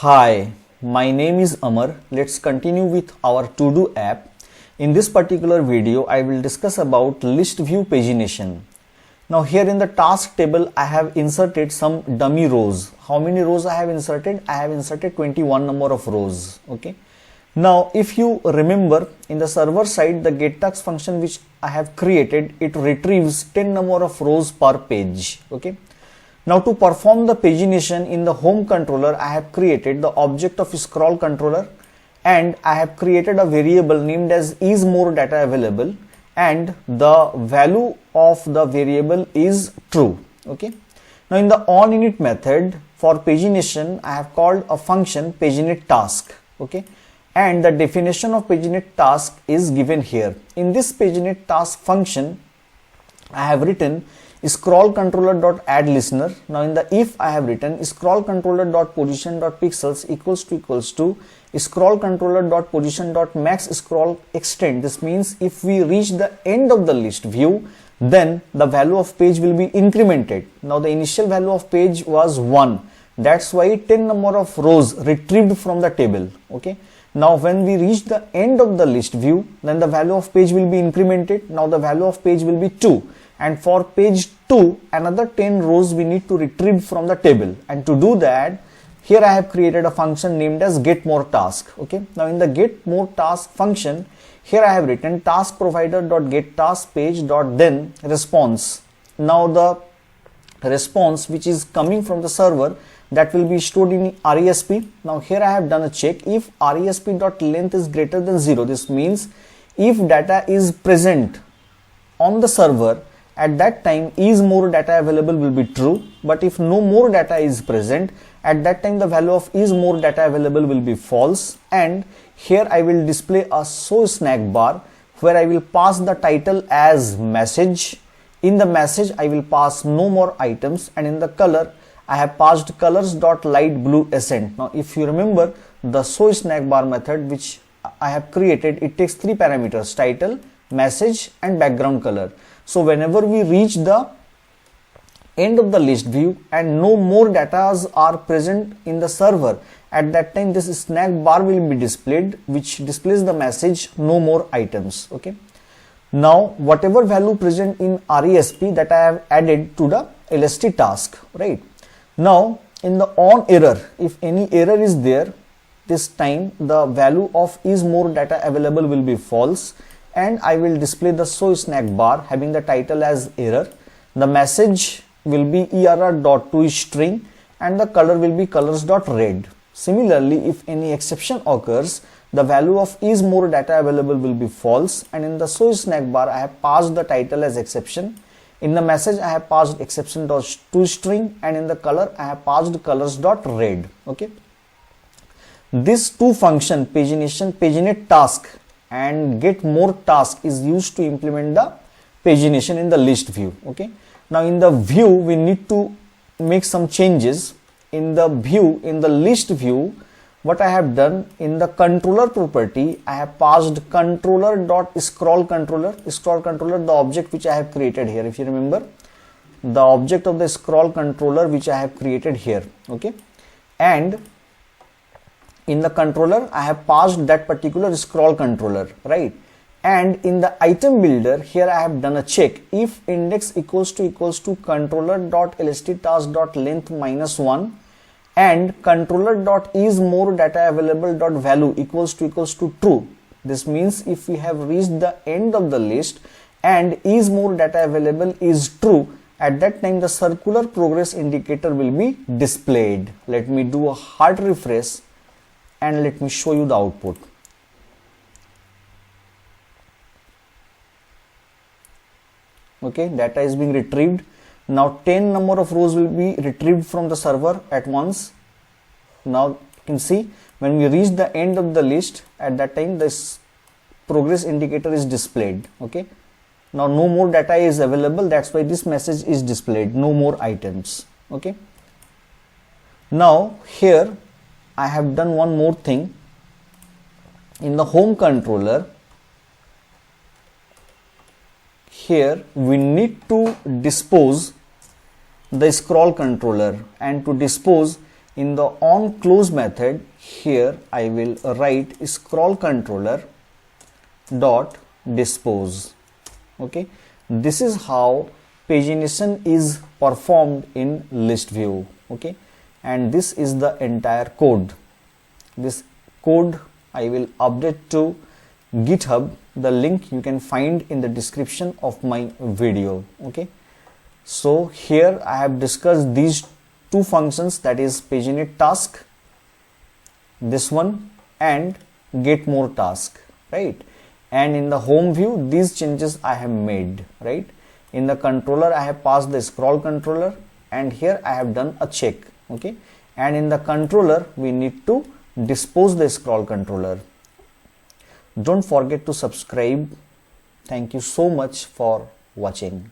Hi, my name is Amar. Let's continue with our to-do app. In this particular video, I will discuss about list view pagination. Now here in the task table, I have inserted some dummy rows. How many rows I have inserted? I have inserted 21 number of rows. Okay. Now if you remember, in the server side, the getTask function which I have created, it retrieves 10 number of rows per page. Okay. Now to perform the pagination in the home controller, I have created the object of scroll controller and I have created a variable named as is more data available and the value of the variable is true. Okay. Now in the onInit method for pagination, I have called a function paginate task. Okay. And the definition of paginate task is given here. In this paginate task function, I have written scroll controller.add listener. Now in the if, I have written scroll controller.position.pixels equals to scroll controller.position.max scroll extend. This means if we reach the end of the list view, then the value of page will be incremented. Now the initial value of page was 1. That's why 10 number of rows retrieved from the table. Okay. Now when we reach the end of the list view, then the value of page will be incremented. Now the value of page will be 2. And for page 2, another 10 rows we need to retrieve from the table. And to do that, here I have created a function named as getMoreTask. Okay. Now in the getMoreTask function, here I have written task provider.getTask page.then response. Now the response which is coming from the server, that will be stored in RESP. Now here I have done a check. If RESP.length is greater than 0, this means if data is present on the server, at that time is more data available will be true. But if no more data is present, at that time the value of is more data available will be false. And here I will display a show snack bar where I will pass the title as message. In the message I will pass no more items, and in the color I have passed colors.light blue accent. Now if you remember, the show snack bar method which I have created, it takes 3 parameters: title, message and background color. So whenever we reach the end of the list view and no more data are present in the server, at that time this snack bar will be displayed, which displays the message no more items. Okay. Now whatever value present in RESP, that I have added to the LST task, right? Now in the on error, if any error is there, this time the value of is more data available will be false, and I will display the show snack bar having the title as error. The message will be err.toString and the color will be colors.red. Similarly, if any exception occurs, the value of is more data available will be false, and in the show snack bar I have passed the title as exception. In the message I have passed exception.toString, and in the color I have passed colors.red. Okay. This two function, pagination, paginate task and getMoreTask, is used to implement the pagination in the list view. Okay. Now in the view we need to make some changes. In the view, in the list view, what I have done, in the controller property, I have passed controller.scroll controller, the object which I have created here. If you remember, the object of the scroll controller which I have created here. Okay. And in the controller, I have passed that particular scroll controller, right? And in the item builder, here I have done a check. If index equals to controller.lsttask.length -1 and controller.isMoreDataAvailable.value equals to true. This means if we have reached the end of the list and is more data available is true, at that time the circular progress indicator will be displayed. Let me do a hard refresh and let me show you the output. Okay, data is being retrieved. Now 10 number of rows will be retrieved from the server at once. Now you can see when we reach the end of the list, at that time this progress indicator is displayed. Okay. Now no more data is available, that's why this message is displayed, no more items. Okay. Now here I have done one more thing. In the home controller, here we need to dispose the scroll controller, and to dispose in the on close method, here I will write scroll controller dot dispose. Okay, this is how pagination is performed in list view. Okay, and this is the entire code. This code I will update to GitHub. The link you can find in the description of my video. Okay, so here I have discussed these two functions, that is paginate task, this one, and get more task, right? And in the home view, these changes I have made, right? In the controller I have passed the scroll controller, and here I have done a check. Okay, and in the controller we need to dispose the scroll controller. Don't forget to subscribe. Thank you so much for watching.